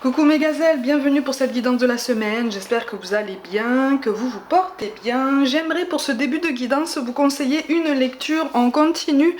Coucou mes gazelles, bienvenue pour cette guidance de la semaine, j'espère que vous allez bien, que vous vous portez bien. J'aimerais pour ce début de guidance vous conseiller une lecture en continu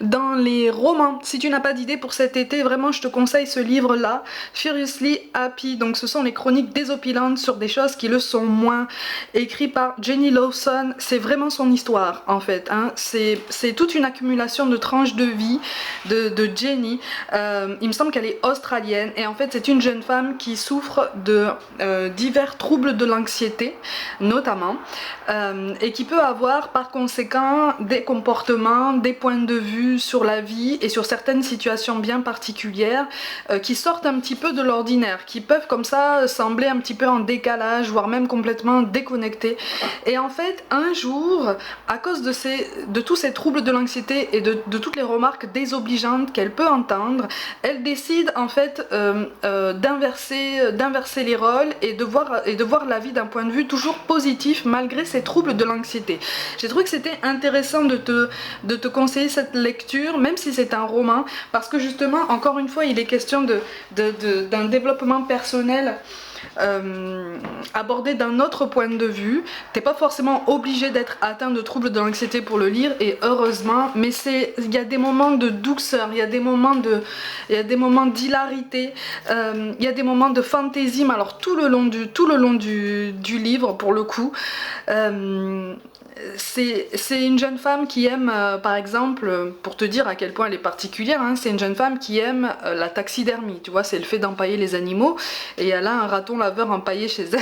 dans les romans. Si tu n'as pas d'idée pour cet été, vraiment je te conseille ce livre-là, Furiously Happy. Donc ce sont les chroniques désopilantes sur des choses qui le sont moins, écrit par Jenny Lawson. C'est vraiment son histoire en fait, hein. C'est toute une accumulation de tranches de vie de Jenny. Il me semble qu'elle est australienne et en fait c'est une jeune femme qui souffre de divers troubles de l'anxiété notamment et qui peut avoir par conséquent des comportements, des points de vue sur la vie et sur certaines situations bien particulières qui sortent un petit peu de l'ordinaire, qui peuvent comme ça sembler un petit peu en décalage, voire même complètement déconnectés. Et en fait un jour, à cause de tous ces troubles de l'anxiété et de toutes les remarques désobligeantes qu'elle peut entendre, elle décide en fait d'inverser les rôles et de voir la vie d'un point de vue toujours positif malgré ces troubles de l'anxiété. J'ai trouvé que c'était intéressant de te conseiller cette lecture, même si c'est un roman, parce que justement, encore une fois, il est question d'un développement personnel abordé d'un autre point de vue. T'es pas forcément obligé d'être atteint de troubles de l'anxiété pour le lire, et heureusement, mais il y a des moments de douceur, il y a des moments d'hilarité, il y a des moments de fantaisie, mais alors tout le long du livre pour le coup. C'est une jeune femme qui aime, par exemple, pour te dire à quel point elle est particulière, hein, c'est une jeune femme qui aime la taxidermie, tu vois, c'est le fait d'empailler les animaux, et elle a un raton laveur empaillé chez elle.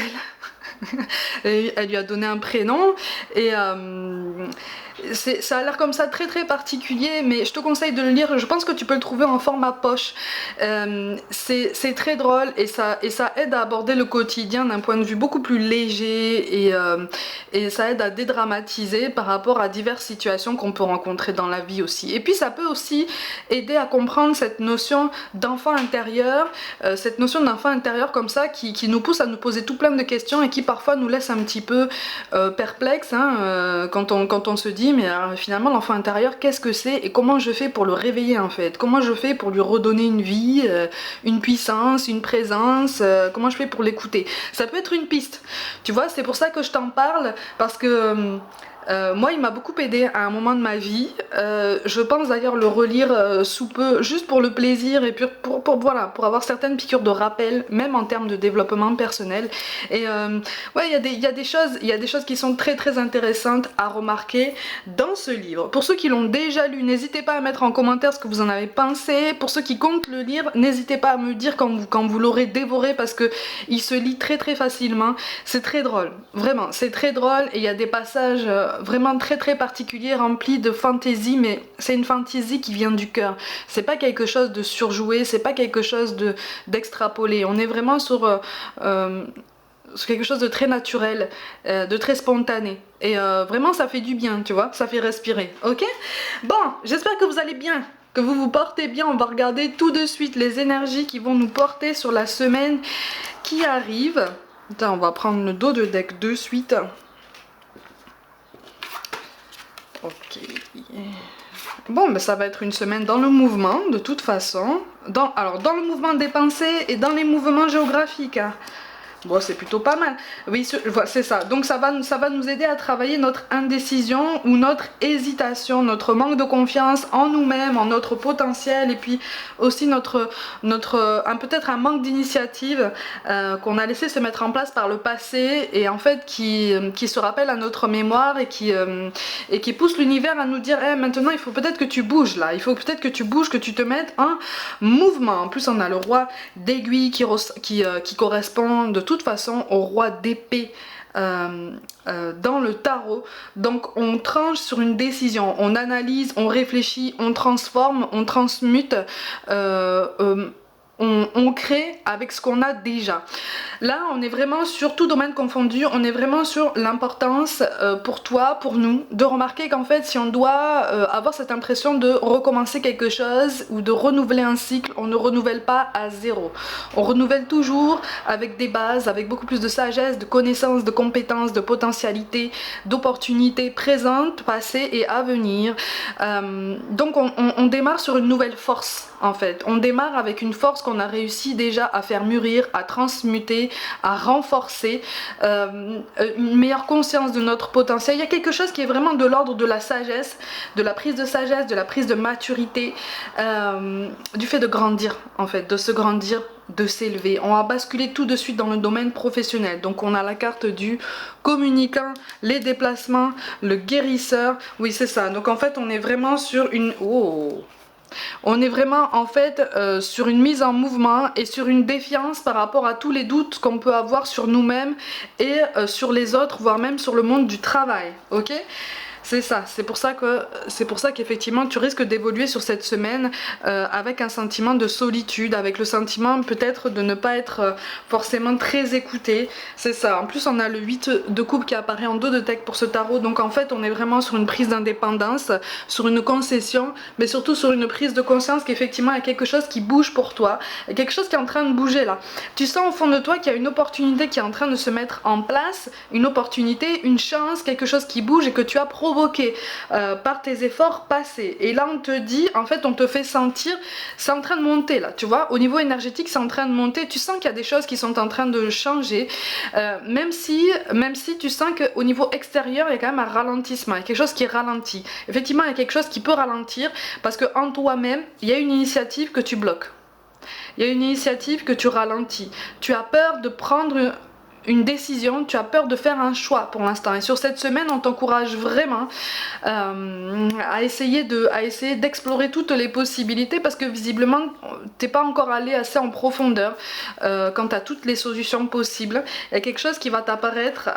Et elle lui a donné un prénom, et ça a l'air comme ça très très particulier, mais je te conseille de le lire. Je pense que tu peux le trouver en format poche. C'est très drôle et ça aide à aborder le quotidien d'un point de vue beaucoup plus léger, et ça aide à dédramatiser par rapport à diverses situations qu'on peut rencontrer dans la vie aussi. Et puis ça peut aussi aider à comprendre cette notion d'enfant intérieur, comme ça qui nous pousse à nous poser tout plein de questions et qui parfois nous laisse un petit peu perplexes, hein, quand on se dit mais finalement l'enfant intérieur qu'est-ce que c'est et comment je fais pour le réveiller en fait, comment je fais pour lui redonner une vie, une puissance, une présence, comment je fais pour l'écouter. Ça peut être une piste, tu vois, c'est pour ça que je t'en parle, parce que moi il m'a beaucoup aidé à un moment de ma vie. Je pense d'ailleurs le relire sous peu, juste pour le plaisir et puis voilà, pour avoir certaines piqûres de rappel, même en termes de développement personnel. Et ouais, il y a des choses qui sont très très intéressantes à remarquer dans ce livre. Pour ceux qui l'ont déjà lu, n'hésitez pas à mettre en commentaire ce que vous en avez pensé. Pour ceux qui comptent le lire, n'hésitez pas à me dire quand vous l'aurez dévoré, parce que il se lit très très facilement. C'est très drôle, vraiment, c'est très drôle, et il y a des passages vraiment très très particulier, rempli de fantaisie, mais c'est une fantaisie qui vient du cœur. C'est pas quelque chose de surjoué, c'est pas quelque chose d'extrapolé. On est vraiment sur quelque chose de très naturel, de très spontané. Et vraiment ça fait du bien, tu vois, ça fait respirer, ok? Bon, j'espère que vous allez bien, que vous vous portez bien. On va regarder tout de suite les énergies qui vont nous porter sur la semaine qui arrive. Attends, on va prendre le dos de deck de suite. Ok. Bon, ben ça va être une semaine dans le mouvement, de toute façon. Alors, dans le mouvement des pensées et dans les mouvements géographiques, hein. Bon, c'est plutôt pas mal. Oui, c'est ça. Donc ça va nous aider à travailler notre indécision ou notre hésitation, notre manque de confiance en nous-mêmes, en notre potentiel, et puis aussi peut-être un manque d'initiative qu'on a laissé se mettre en place par le passé, et en fait qui se rappelle à notre mémoire et qui pousse l'univers à nous dire hey, maintenant il faut peut-être que tu bouges là, il faut peut-être que tu bouges, que tu te mettes en mouvement. En plus on a le roi d'aiguille qui correspond de toute façon au roi d'épée dans le tarot. Donc on tranche sur une décision, on analyse, on réfléchit, on transforme, on transmute, on crée avec ce qu'on a déjà. Là on est vraiment sur tout domaine confondu, on est vraiment sur l'importance pour toi, pour nous, de remarquer qu'en fait si on doit avoir cette impression de recommencer quelque chose ou de renouveler un cycle, on ne renouvelle pas à zéro. On renouvelle toujours avec des bases, avec beaucoup plus de sagesse, de connaissances, de compétences, de potentialités, d'opportunités présentes, passées et à venir. Donc on démarre sur une nouvelle force en fait. On démarre avec une force qu'on a réussi déjà à faire mûrir, à transmuter, à renforcer, une meilleure conscience de notre potentiel. Il y a quelque chose qui est vraiment de l'ordre de la sagesse, de la prise de sagesse, de la prise de maturité, du fait de grandir en fait, de se grandir, de s'élever. On va basculer tout de suite dans le domaine professionnel. Donc on a la carte du communicant, les déplacements, le guérisseur. Oui, c'est ça. Donc en fait, on est vraiment sur une... Oh, on est vraiment en fait sur une mise en mouvement et sur une défiance par rapport à tous les doutes qu'on peut avoir sur nous-mêmes et sur les autres, voire même sur le monde du travail. Ok ? C'est ça, c'est pour ça qu'effectivement tu risques d'évoluer sur cette semaine avec un sentiment de solitude, avec le sentiment peut-être de ne pas être forcément très écouté. C'est ça. En plus on a le 8 de coupe qui apparaît en dos de tech pour ce tarot, donc en fait on est vraiment sur une prise d'indépendance, sur une concession, mais surtout sur une prise de conscience qu'effectivement il y a quelque chose qui bouge pour toi, il y a quelque chose qui est en train de bouger là. Tu sens au fond de toi qu'il y a une opportunité qui est en train de se mettre en place, une opportunité, une chance, quelque chose qui bouge et que tu as provoqué par tes efforts passés. Et là on te dit, en fait on te fait sentir, c'est en train de monter là, tu vois, au niveau énergétique c'est en train de monter, tu sens qu'il y a des choses qui sont en train de changer, même si tu sens qu'au niveau extérieur il y a quand même un ralentissement, il y a quelque chose qui est ralenti. Effectivement il y a quelque chose qui peut ralentir parce que en toi-même il y a une initiative que tu bloques, il y a une initiative que tu ralentis, tu as peur de prendre une décision, tu as peur de faire un choix pour l'instant. Et sur cette semaine, on t'encourage vraiment à essayer d'explorer toutes les possibilités parce que visiblement, t'es pas encore allé assez en profondeur quant à toutes les solutions possibles. Il y a quelque chose qui va t'apparaître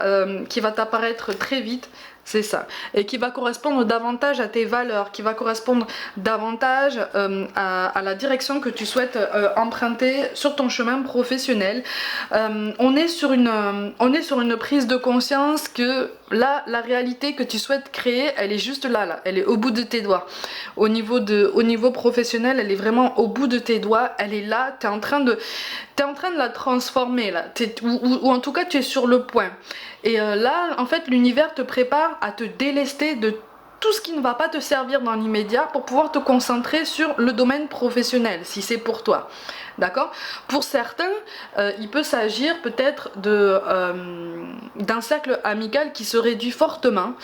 très vite. C'est ça. Et qui va correspondre davantage à tes valeurs, qui va correspondre davantage à la direction que tu souhaites emprunter sur ton chemin professionnel. On est sur une prise de conscience que là, la réalité que tu souhaites créer, elle est juste là, elle est au bout de tes doigts. Au niveau professionnel, elle est vraiment au bout de tes doigts, elle est là, t'es en train de la transformer là, ou en tout cas tu es sur le point. Et là, en fait, l'univers te prépare à te délester de tout ce qui ne va pas te servir dans l'immédiat pour pouvoir te concentrer sur le domaine professionnel, si c'est pour toi. D'accord ? Pour certains, il peut s'agir peut-être d'un cercle amical qui se réduit fortement.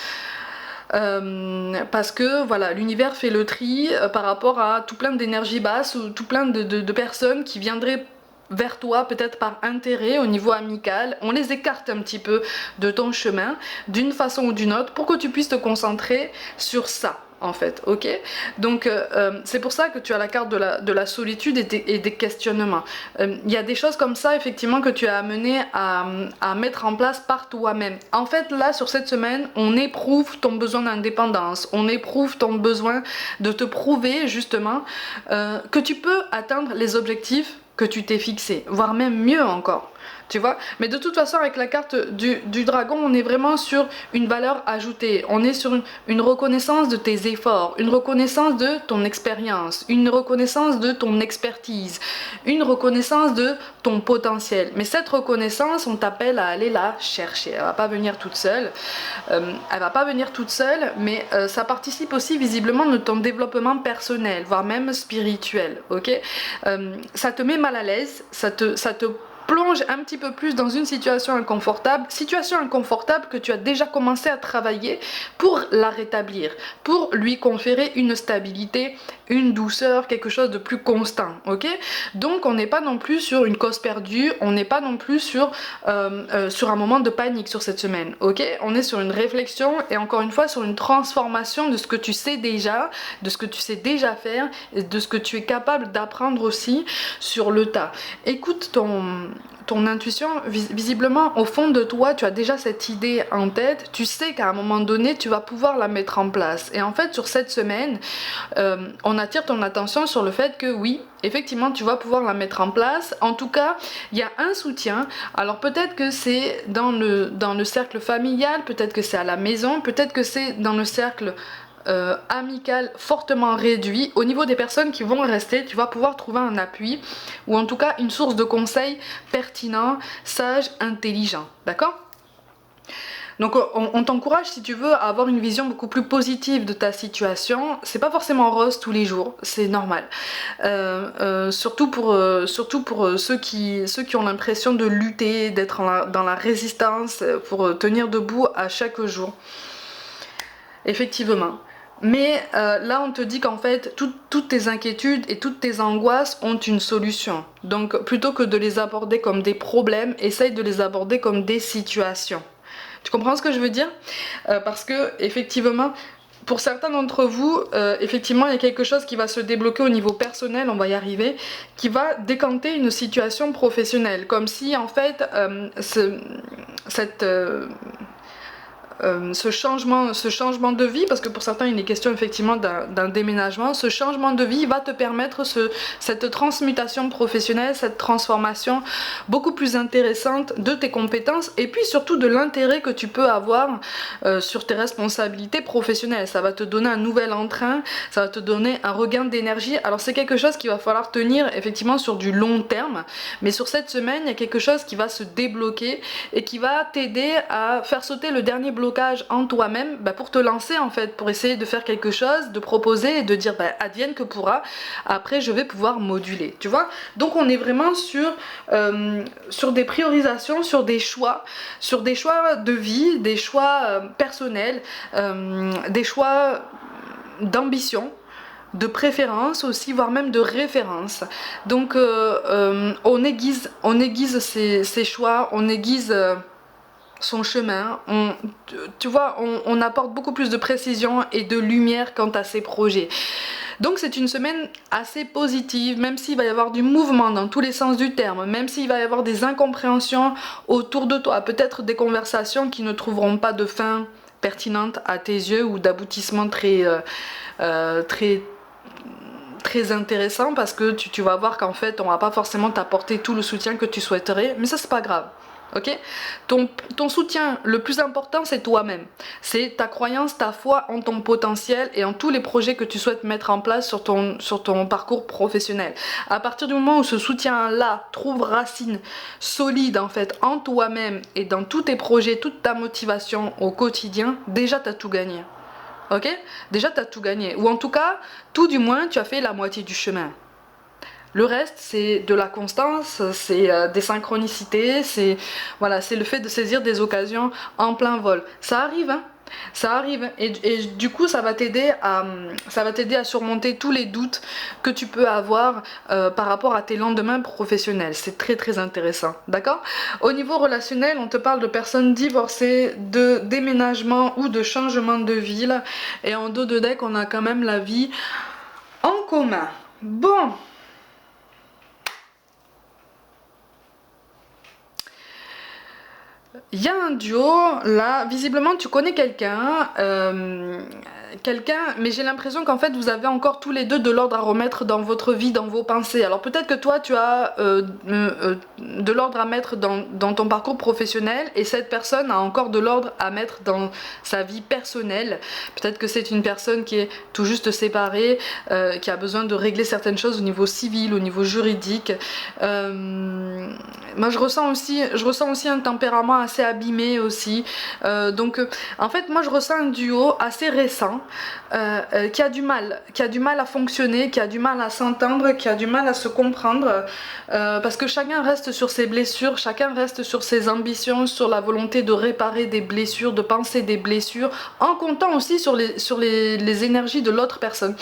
Parce que voilà, l'univers fait le tri par rapport à tout plein d'énergie basse ou tout plein de personnes qui viendraient vers toi peut-être par intérêt au niveau amical. On les écarte un petit peu de ton chemin d'une façon ou d'une autre pour que tu puisses te concentrer sur ça en fait, ok? Donc c'est pour ça que tu as la carte de la solitude et des questionnements. Il y a des choses comme ça effectivement que tu as amené à mettre en place par toi-même. En fait là sur cette semaine on éprouve ton besoin d'indépendance, on éprouve ton besoin de te prouver justement que tu peux atteindre les objectifs que tu t'es fixé, voire même mieux encore. Tu vois, mais de toute façon avec la carte du dragon on est vraiment sur une valeur ajoutée, on est sur une reconnaissance de tes efforts, une reconnaissance de ton expérience, une reconnaissance de ton expertise, une reconnaissance de ton potentiel. Mais cette reconnaissance on t'appelle à aller la chercher, elle va pas venir toute seule, mais ça participe aussi visiblement de ton développement personnel, voire même spirituel, ok? Ça te met mal à l'aise, ça te plonge un petit peu plus dans une situation inconfortable que tu as déjà commencé à travailler pour la rétablir, pour lui conférer une stabilité, une douceur, quelque chose de plus constant, ok? Donc on n'est pas non plus sur une cause perdue, on n'est pas non plus sur un moment de panique sur cette semaine, ok? On est sur une réflexion et encore une fois sur une transformation de ce que tu sais déjà, de ce que tu sais déjà faire et de ce que tu es capable d'apprendre aussi sur le tas. Écoute ton intuition, visiblement au fond de toi tu as déjà cette idée en tête, tu sais qu'à un moment donné tu vas pouvoir la mettre en place. Et en fait sur cette semaine on attire ton attention sur le fait que oui, effectivement tu vas pouvoir la mettre en place. En tout cas il y a un soutien, alors peut-être que c'est dans le cercle familial, peut-être que c'est à la maison, peut-être que c'est dans le cercle amical fortement réduit. Au niveau des personnes qui vont rester, tu vas pouvoir trouver un appui ou en tout cas une source de conseils pertinent, sage, intelligent, d'accord? Donc on t'encourage si tu veux à avoir une vision beaucoup plus positive de ta situation. C'est pas forcément rose tous les jours, c'est normal. Surtout pour ceux qui ont l'impression de lutter, d'être dans la résistance, pour tenir debout à chaque jour. Effectivement. Mais là on te dit qu'en fait toutes tes inquiétudes et toutes tes angoisses ont une solution. Donc plutôt que de les aborder comme des problèmes, essaye de les aborder comme des situations. Tu comprends ce que je veux dire? Parce que effectivement, pour certains d'entre vous, effectivement, il y a quelque chose qui va se débloquer au niveau personnel, on va y arriver, qui va décanter une situation professionnelle. Comme si, en fait, ce changement de vie, parce que pour certains il est question effectivement d'un déménagement, ce changement de vie va te permettre cette transmutation professionnelle, cette transformation beaucoup plus intéressante de tes compétences et puis surtout de l'intérêt que tu peux avoir sur tes responsabilités professionnelles. Ça va te donner un nouvel entrain, ça va te donner un regain d'énergie. Alors c'est quelque chose qu'il va falloir tenir effectivement sur du long terme, mais sur cette semaine il y a quelque chose qui va se débloquer et qui va t'aider à faire sauter le dernier blocage en toi-même, pour te lancer en fait, pour essayer de faire quelque chose, de proposer et de dire advienne que pourra, après je vais pouvoir moduler, tu vois. Donc on est vraiment sur des priorisations, sur des choix de vie, des choix personnels, des choix d'ambition, de préférence aussi, voire même de référence. Donc on aiguise ses choix, on aiguise son chemin, tu vois, on apporte beaucoup plus de précision et de lumière quant à ses projets. Donc c'est une semaine assez positive, même s'il va y avoir du mouvement dans tous les sens du terme, même s'il va y avoir des incompréhensions autour de toi, peut-être des conversations qui ne trouveront pas de fin pertinente à tes yeux ou d'aboutissement très intéressant, parce que tu vas voir qu'en fait on va pas forcément t'apporter tout le soutien que tu souhaiterais, mais ça c'est pas grave. Ok, ton soutien le plus important c'est toi-même, c'est ta croyance, ta foi en ton potentiel et en tous les projets que tu souhaites mettre en place sur ton parcours professionnel. À partir du moment où ce soutien là trouve racine solide en fait en toi-même et dans tous tes projets, toute ta motivation au quotidien, déjà tu as tout gagné. Ok, déjà tu as tout gagné, ou en tout cas tout du moins tu as fait la moitié du chemin. Le reste, c'est de la constance, c'est des synchronicités, c'est voilà, c'est le fait de saisir des occasions en plein vol. Ça arrive, hein, ça arrive. Et du coup, ça va t'aider à surmonter tous les doutes que tu peux avoir par rapport à tes lendemains professionnels. C'est très très intéressant, d'accord? Au niveau relationnel, on te parle de personnes divorcées, de déménagement ou de changement de ville. Et en dos de deck, on a quand même la vie en commun. Bon. Il y a un duo, là, visiblement tu connais quelqu'un, mais j'ai l'impression qu'en fait vous avez encore tous les deux de l'ordre à remettre dans votre vie, dans vos pensées. Alors peut-être que toi tu as de l'ordre à mettre dans ton parcours professionnel et cette personne a encore de l'ordre à mettre dans sa vie personnelle. Peut-être que c'est une personne qui est tout juste séparée, qui a besoin de régler certaines choses au niveau civil, au niveau juridique. Moi je ressens aussi un tempérament assez abîmé aussi, donc en fait moi je ressens un duo assez récent qui a du mal à fonctionner, qui a du mal à s'entendre, qui a du mal à se comprendre, parce que chacun reste sur ses blessures, chacun reste sur ses ambitions, sur la volonté de réparer des blessures, de penser des blessures, en comptant aussi sur les énergies de l'autre personne.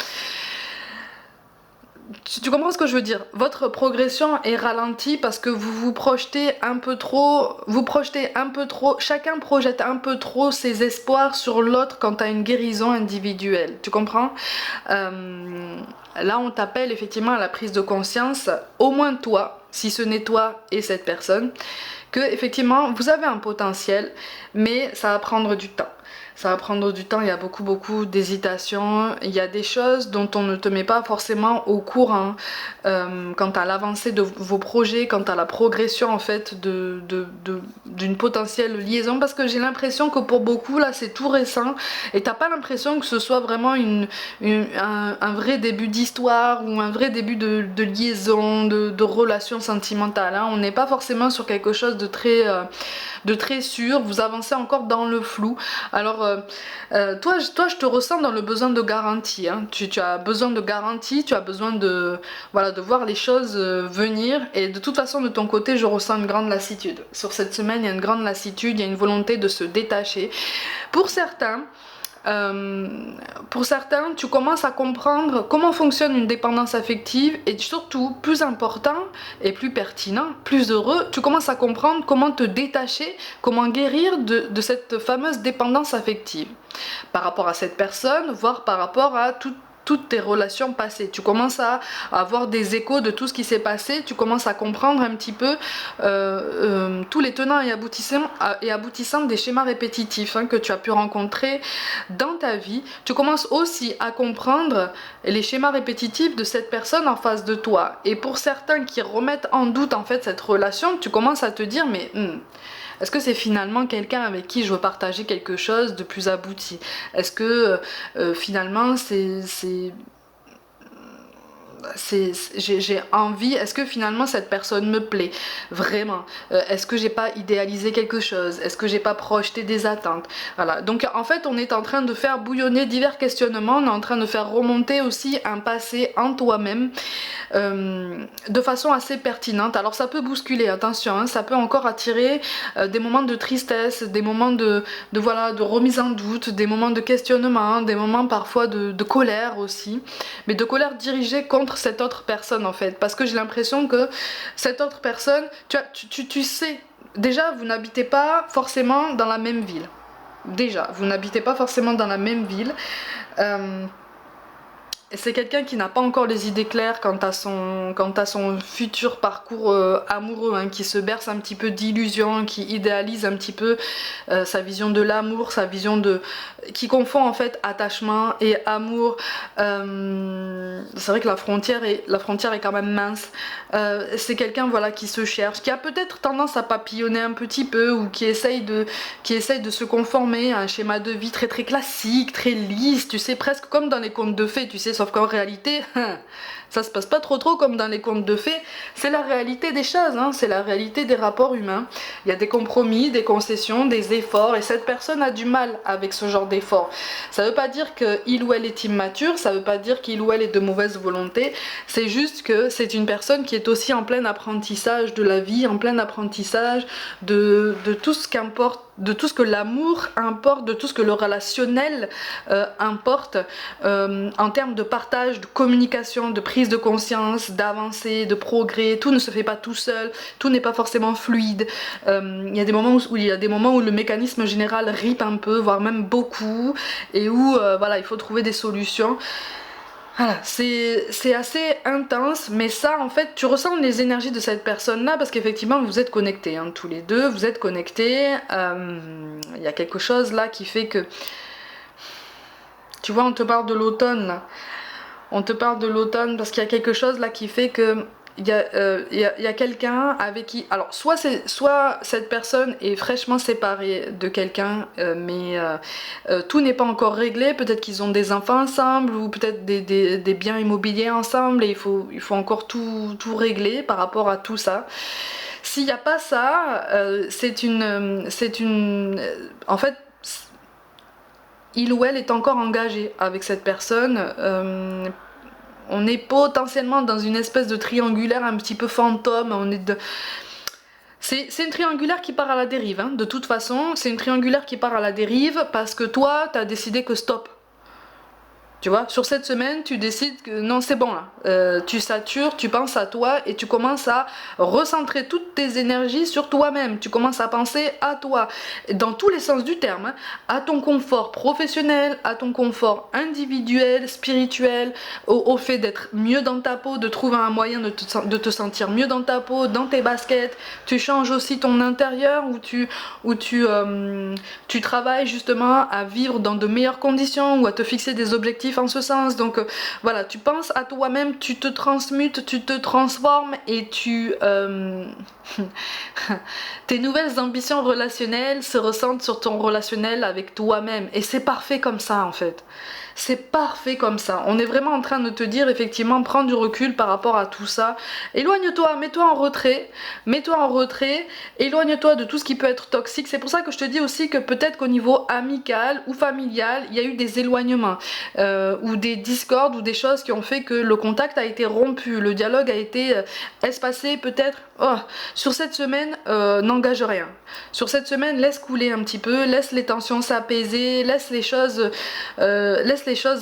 Tu comprends ce que je veux dire? Votre progression est ralentie parce que vous projetez un peu trop, chacun projette un peu trop ses espoirs sur l'autre quant à une guérison individuelle, tu comprends? Là on t'appelle effectivement à la prise de conscience, au moins toi, si ce n'est toi et cette personne, que effectivement vous avez un potentiel, mais ça va prendre du temps. ça va prendre du temps, il y a beaucoup d'hésitation, il y a des choses dont on ne te met pas forcément au courant quant à l'avancée de vos projets, quant à la progression en fait d'une potentielle liaison, parce que j'ai l'impression que pour beaucoup là c'est tout récent et t'as pas l'impression que ce soit vraiment un vrai début d'histoire ou un vrai début de liaison, de relation sentimentale, hein. On n'est pas forcément sur quelque chose de très sûr, vous avancez encore dans le flou. Alors toi je te ressens dans le besoin de garantie, hein. Tu as besoin de garantie, tu as besoin voilà, de voir les choses venir, et de toute façon de ton côté je ressens une grande lassitude. Sur cette semaine il y a une grande lassitude, il y a une volonté de se détacher. Pour certains, tu commences à comprendre comment fonctionne une dépendance affective, et surtout, plus important et plus pertinent, plus heureux, tu commences à comprendre comment te détacher, comment guérir de cette fameuse dépendance affective par rapport à cette personne, voire par rapport à toutes tes relations passées. Tu commences à avoir des échos de tout ce qui s'est passé, tu commences à comprendre un petit peu tous les tenants et aboutissants des schémas répétitifs, hein, que tu as pu rencontrer dans ta vie. Tu commences aussi à comprendre les schémas répétitifs de cette personne en face de toi. Et pour certains qui remettent en doute en fait cette relation, tu commences à te dire mais est-ce que c'est finalement quelqu'un avec qui je veux partager quelque chose de plus abouti? Est-ce que finalement j'ai envie, est-ce que finalement cette personne me plaît vraiment, est-ce que j'ai pas idéalisé quelque chose, est-ce que j'ai pas projeté des attentes, voilà. Donc en fait on est en train de faire bouillonner divers questionnements, on est en train de faire remonter aussi un passé en toi-même de façon assez pertinente. Alors ça peut bousculer, attention, hein, ça peut encore attirer des moments de tristesse, des moments voilà, de remise en doute, des moments de questionnement, des moments parfois de colère aussi, mais de colère dirigée contre cette autre personne en fait, parce que j'ai l'impression que cette autre personne, tu sais, déjà vous n'habitez pas forcément dans la même ville, c'est quelqu'un qui n'a pas encore les idées claires quant à son futur parcours amoureux, hein, qui se berce un petit peu d'illusions, qui idéalise un petit peu sa vision de l'amour, qui confond en fait attachement et amour. C'est vrai que la frontière est quand même mince. C'est quelqu'un, voilà, qui se cherche, qui a peut-être tendance à papillonner un petit peu, ou qui essaye de se conformer à un schéma de vie très très classique, très lisse, tu sais, presque comme dans les contes de fées, tu sais, sauf qu'en réalité, ça se passe pas trop comme dans les contes de fées, c'est la réalité des choses, hein, c'est la réalité des rapports humains. Il y a des compromis, des concessions, des efforts, et cette personne a du mal avec ce genre d'efforts. Ça veut pas dire qu'il ou elle est immature, ça veut pas dire qu'il ou elle est de mauvaise volonté, c'est juste que c'est une personne qui est aussi en plein apprentissage de la vie, en plein apprentissage de tout ce qu'importe, de tout ce que l'amour importe, de tout ce que le relationnel importe en termes de partage, de communication, de prise de conscience, d'avancée, de progrès. Tout ne se fait pas tout seul, tout n'est pas forcément fluide. Il y a des moments où le mécanisme général ripe un peu, voire même beaucoup, et où voilà, il faut trouver des solutions. Voilà, c'est assez intense, mais ça en fait tu ressens les énergies de cette personne là, parce qu'effectivement vous êtes connectés, hein, tous les deux vous êtes connectés. Il y a quelque chose là qui fait que, tu vois, on te parle de l'automne là. On te parle de l'automne parce qu'il y a quelque chose là qui fait que il y a quelqu'un avec qui, alors soit cette personne est fraîchement séparée de quelqu'un, mais tout n'est pas encore réglé, peut-être qu'ils ont des enfants ensemble, ou peut-être des biens immobiliers ensemble, et il faut encore tout régler par rapport à tout ça. S'il n'y a pas ça, en fait, il ou elle est encore engagé avec cette personne. On est potentiellement dans une espèce de triangulaire un petit peu fantôme. C'est une triangulaire qui part à la dérive, hein. De toute façon, c'est une triangulaire qui part à la dérive parce que toi, t'as décidé que stop. Tu vois, sur cette semaine, tu décides que non, c'est bon là. Tu satures, tu penses à toi et tu commences à recentrer toutes tes énergies sur toi-même. Tu commences à penser à toi, dans tous les sens du terme, hein, à ton confort professionnel, à ton confort individuel, spirituel, au fait d'être mieux dans ta peau, de trouver un moyen de te sentir mieux dans ta peau, dans tes baskets. Tu changes aussi ton intérieur tu travailles justement à vivre dans de meilleures conditions ou à te fixer des objectifs en ce sens. Donc voilà, tu penses à toi-même, tu te transmutes, tu te transformes et tes nouvelles ambitions relationnelles se ressentent sur ton relationnel avec toi-même. Et c'est parfait comme ça en fait. C'est parfait comme ça. On est vraiment en train de te dire effectivement, prends du recul par rapport à tout ça. Éloigne-toi, mets-toi en retrait, éloigne-toi de tout ce qui peut être toxique. C'est pour ça que je te dis aussi que peut-être qu'au niveau amical ou familial, il y a eu des éloignements ou des discordes ou des choses qui ont fait que le contact a été rompu, le dialogue a été espacé peut-être. Oh, sur cette semaine, n'engage rien. Sur cette semaine, laisse couler un petit peu, laisse les tensions s'apaiser, laisse les choses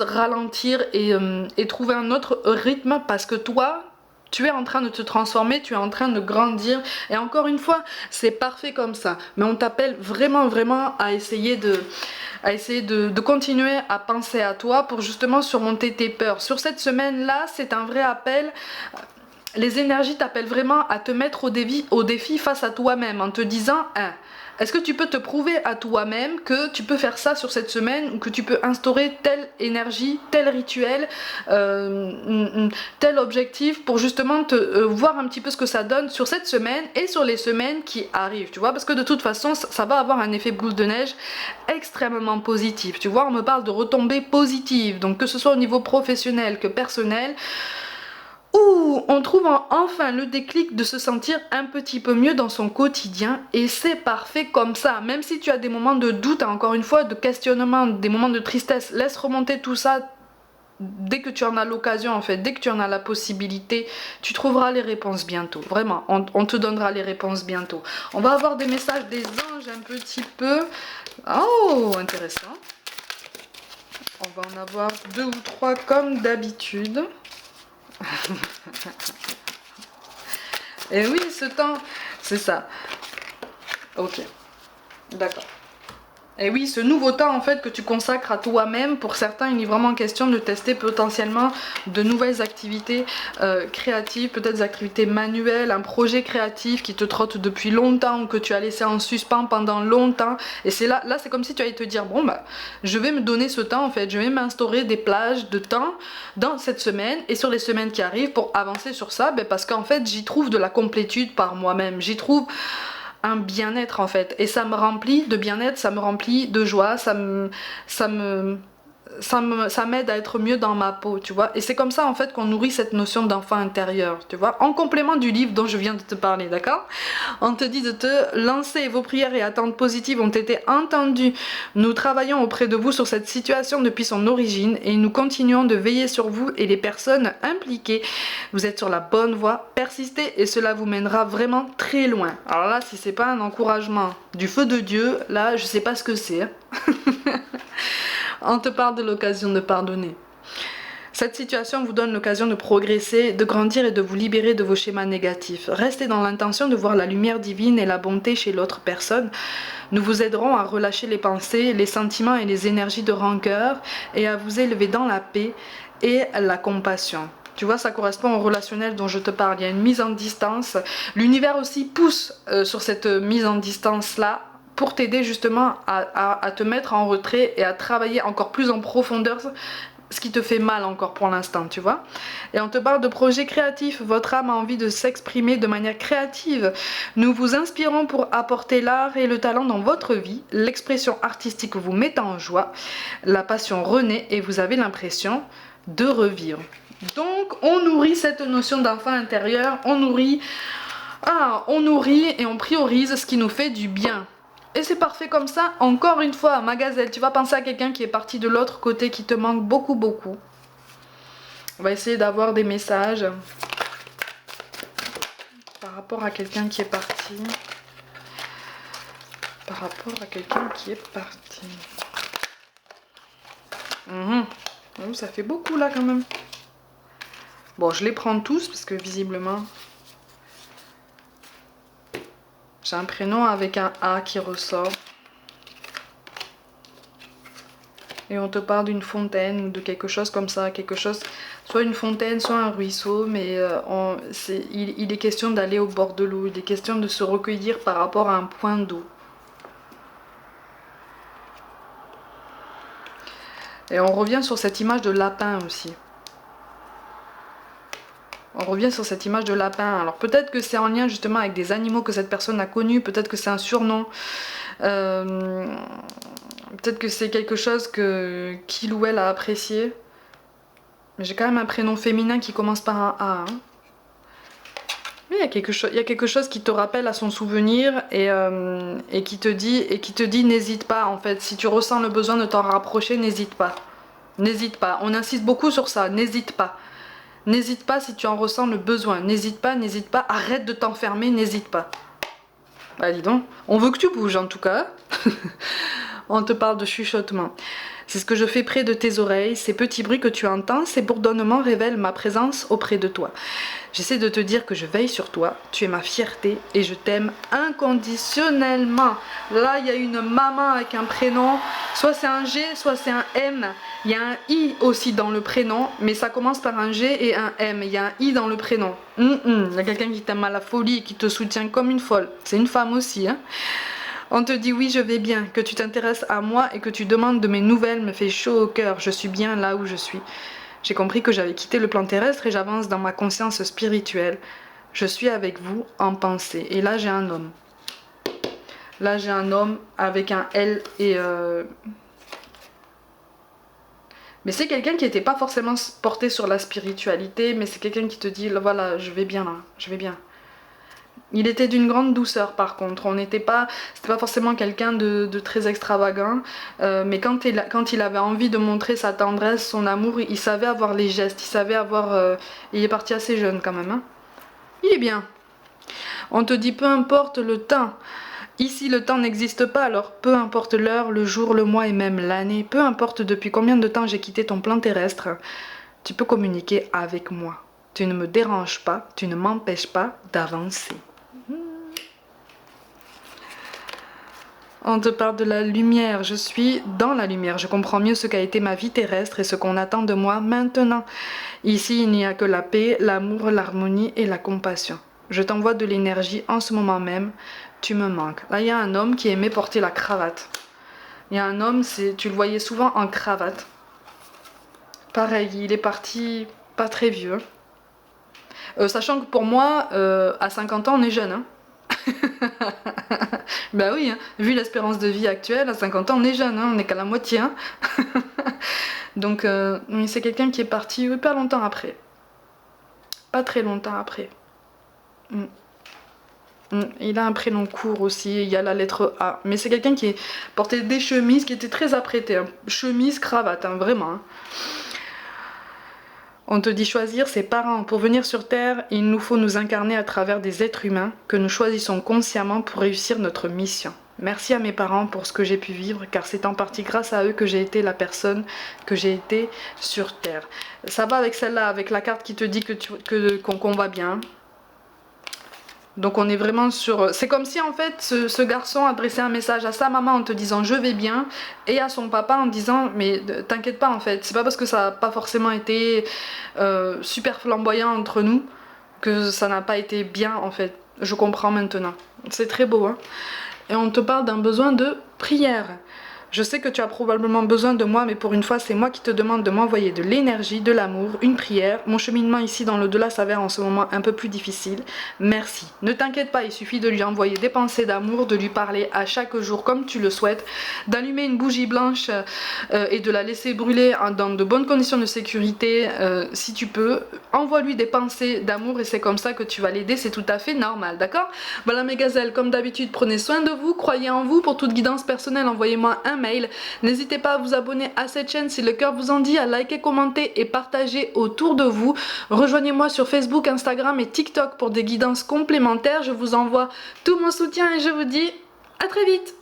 ralentir et trouver un autre rythme parce que toi, tu es en train de te transformer, tu es en train de grandir et encore une fois, c'est parfait comme ça. Mais on t'appelle vraiment à essayer de continuer à penser à toi pour justement surmonter tes peurs. Sur cette semaine-là, c'est un vrai appel. Les énergies t'appellent vraiment à te mettre au défi face à toi-même en te disant est-ce que tu peux te prouver à toi-même que tu peux faire ça sur cette semaine ou que tu peux instaurer telle énergie, tel rituel, tel objectif pour justement voir un petit peu ce que ça donne sur cette semaine et sur les semaines qui arrivent, tu vois, parce que de toute façon ça va avoir un effet boule de neige extrêmement positif, tu vois, on me parle de retombées positives, donc que ce soit au niveau professionnel que personnel, où on trouve enfin le déclic de se sentir un petit peu mieux dans son quotidien et c'est parfait comme ça. Même si tu as des moments de doute, encore une fois, de questionnement, des moments de tristesse, laisse remonter tout ça dès que tu en as l'occasion en fait, dès que tu en as la possibilité, tu trouveras les réponses bientôt. Vraiment, on te donnera les réponses bientôt. On va avoir des messages des anges un petit peu. Oh, intéressant. On va en avoir 2 ou 3 comme d'habitude. Et oui, ce temps, c'est ça. Ok, d'accord. Et oui, ce nouveau temps en fait que tu consacres à toi-même, pour certains il est vraiment question de tester potentiellement de nouvelles activités créatives, peut-être des activités manuelles, un projet créatif qui te trotte depuis longtemps ou que tu as laissé en suspens pendant longtemps. Et c'est là c'est comme si tu allais te dire bon bah je vais me donner ce temps en fait, je vais m'instaurer des plages de temps dans cette semaine et sur les semaines qui arrivent pour avancer sur ça, parce qu'en fait j'y trouve de la complétude par moi-même, j'y trouve un bien-être en fait et ça me remplit de bien-être, ça me remplit de joie, ça m'aide à être mieux dans ma peau, tu vois. Et c'est comme ça en fait qu'on nourrit cette notion d'enfant intérieur, tu vois, en complément du livre dont je viens de te parler, d'accord. On te dit de te lancer, vos prières et attentes positives ont été entendues. Nous travaillons auprès de vous sur cette situation depuis son origine et nous continuons de veiller sur vous et les personnes impliquées. Vous êtes sur la bonne voie, persistez et cela vous mènera vraiment très loin. Alors là, si c'est pas un encouragement du feu de Dieu, là, je sais pas ce que c'est. Hein. On te parle de l'occasion de pardonner. Cette situation vous donne l'occasion de progresser, de grandir et de vous libérer de vos schémas négatifs. Restez dans l'intention de voir la lumière divine et la bonté chez l'autre personne. Nous vous aiderons à relâcher les pensées, les sentiments et les énergies de rancœur et à vous élever dans la paix et la compassion. Tu vois, ça correspond au relationnel dont je te parle. Il y a une mise en distance. L'univers aussi pousse sur cette mise en distance-là pour t'aider justement à te mettre en retrait et à travailler encore plus en profondeur ce qui te fait mal encore pour l'instant, tu vois. Et on te parle de projets créatifs, votre âme a envie de s'exprimer de manière créative. Nous vous inspirons pour apporter l'art et le talent dans votre vie. L'expression artistique vous met en joie, la passion renaît et vous avez l'impression de revivre. Donc on nourrit cette notion d'enfant intérieur, on nourrit et on priorise ce qui nous fait du bien. Et c'est parfait comme ça. Encore une fois, ma gazelle, tu vas penser à quelqu'un qui est parti de l'autre côté, qui te manque beaucoup. On va essayer d'avoir des messages par rapport à quelqu'un qui est parti. Oh, ça fait beaucoup là quand même. Bon, je les prends tous parce que visiblement... J'ai un prénom avec un A qui ressort. Et on te parle d'une fontaine ou de quelque chose comme ça, quelque chose, soit une fontaine, soit un ruisseau, mais il est question d'aller au bord de l'eau, il est question de se recueillir par rapport à un point d'eau. Et on revient sur cette image de lapin aussi. On revient sur cette image de lapin. Alors peut-être que c'est en lien justement avec des animaux que cette personne a connus, peut-être que c'est un surnom. Peut-être que c'est quelque chose qu'il ou elle a apprécié. Mais j'ai quand même un prénom féminin qui commence par un A. Hein. Mais il y a quelque chose qui te rappelle à son souvenir et qui te dit n'hésite pas en fait. Si tu ressens le besoin de t'en rapprocher, n'hésite pas. N'hésite pas. On insiste beaucoup sur ça. N'hésite pas. N'hésite pas si tu en ressens le besoin. N'hésite pas, n'hésite pas. Arrête de t'enfermer, n'hésite pas. Bah dis donc. On veut que tu bouges en tout cas. On te parle de chuchotement. C'est ce que je fais près de tes oreilles, ces petits bruits que tu entends, ces bourdonnements révèlent ma présence auprès de toi. J'essaie de te dire que je veille sur toi, tu es ma fierté et je t'aime inconditionnellement. Là, il y a une maman avec un prénom, soit c'est un G, soit c'est un M. Il y a un I aussi dans le prénom, mais ça commence par un G et un M. Il y a un I dans le prénom. Il y a quelqu'un qui t'aime à la folie et qui te soutient comme une folle. C'est une femme aussi, hein. On te dit oui je vais bien, que tu t'intéresses à moi et que tu demandes de mes nouvelles me fait chaud au cœur, je suis bien là où je suis. J'ai compris que j'avais quitté le plan terrestre et j'avance dans ma conscience spirituelle. Je suis avec vous en pensée. Et là j'ai un homme. Là j'ai un homme avec un L et... Mais c'est quelqu'un qui n'était pas forcément porté sur la spiritualité, mais c'est quelqu'un qui te dit voilà je vais bien là, je vais bien. Il était d'une grande douceur par contre, c'était pas forcément quelqu'un de très extravagant, mais quand il avait envie de montrer sa tendresse, son amour, il savait avoir les gestes, il savait avoir... il est parti assez jeune quand même, hein. Il est bien. On te dit peu importe le temps, ici le temps n'existe pas, alors peu importe l'heure, le jour, le mois et même l'année, peu importe depuis combien de temps j'ai quitté ton plan terrestre, tu peux communiquer avec moi. Tu ne me déranges pas, tu ne m'empêches pas d'avancer. On te parle de la lumière, je suis dans la lumière, je comprends mieux ce qu'a été ma vie terrestre et ce qu'on attend de moi maintenant. Ici, il n'y a que la paix, l'amour, l'harmonie et la compassion. Je t'envoie de l'énergie en ce moment même, tu me manques. Là, il y a un homme qui aimait porter la cravate. Il y a un homme, tu le voyais souvent en cravate. Pareil, il est parti pas très vieux. Sachant que pour moi, à 50 ans, on est jeune, hein. Bah oui, hein. Vu l'espérance de vie actuelle, à 50 ans on est jeune, hein. On est qu'à la moitié, hein. Donc c'est quelqu'un qui est parti pas longtemps après. Pas très longtemps après. Il a un prénom court aussi, il y a la lettre A. Mais c'est quelqu'un qui portait des chemises, qui était très apprêté, hein. Chemise, cravate, hein, vraiment, hein. On te dit choisir ses parents. Pour venir sur Terre, il nous faut nous incarner à travers des êtres humains que nous choisissons consciemment pour réussir notre mission. Merci à mes parents pour ce que j'ai pu vivre, car c'est en partie grâce à eux que j'ai été la personne que j'ai été sur Terre. Ça va avec celle-là, avec la carte qui te dit qu'on va bien. Donc on est vraiment sur... C'est comme si en fait ce garçon adressait un message à sa maman en te disant je vais bien, et à son papa en disant mais t'inquiète pas en fait, c'est pas parce que ça n'a pas forcément été super flamboyant entre nous que ça n'a pas été bien en fait. Je comprends maintenant. C'est très beau, hein. Et on te parle d'un besoin de prière. Je sais que tu as probablement besoin de moi, mais pour une fois, c'est moi qui te demande de m'envoyer de l'énergie, de l'amour, une prière. Mon cheminement ici dans l'au-delà s'avère en ce moment un peu plus difficile. Merci. Ne t'inquiète pas, il suffit de lui envoyer des pensées d'amour, de lui parler à chaque jour comme tu le souhaites, d'allumer une bougie blanche et de la laisser brûler dans de bonnes conditions de sécurité si tu peux. Envoie-lui des pensées d'amour et c'est comme ça que tu vas l'aider, c'est tout à fait normal, d'accord? Voilà mes gazelles, comme d'habitude, prenez soin de vous, croyez en vous. Pour toute guidance personnelle, envoyez-moi un mail. N'hésitez pas à vous abonner à cette chaîne si le cœur vous en dit, à liker, commenter et partager autour de vous. Rejoignez-moi sur Facebook, Instagram et TikTok pour des guidances complémentaires. Je vous envoie tout mon soutien et je vous dis à très vite.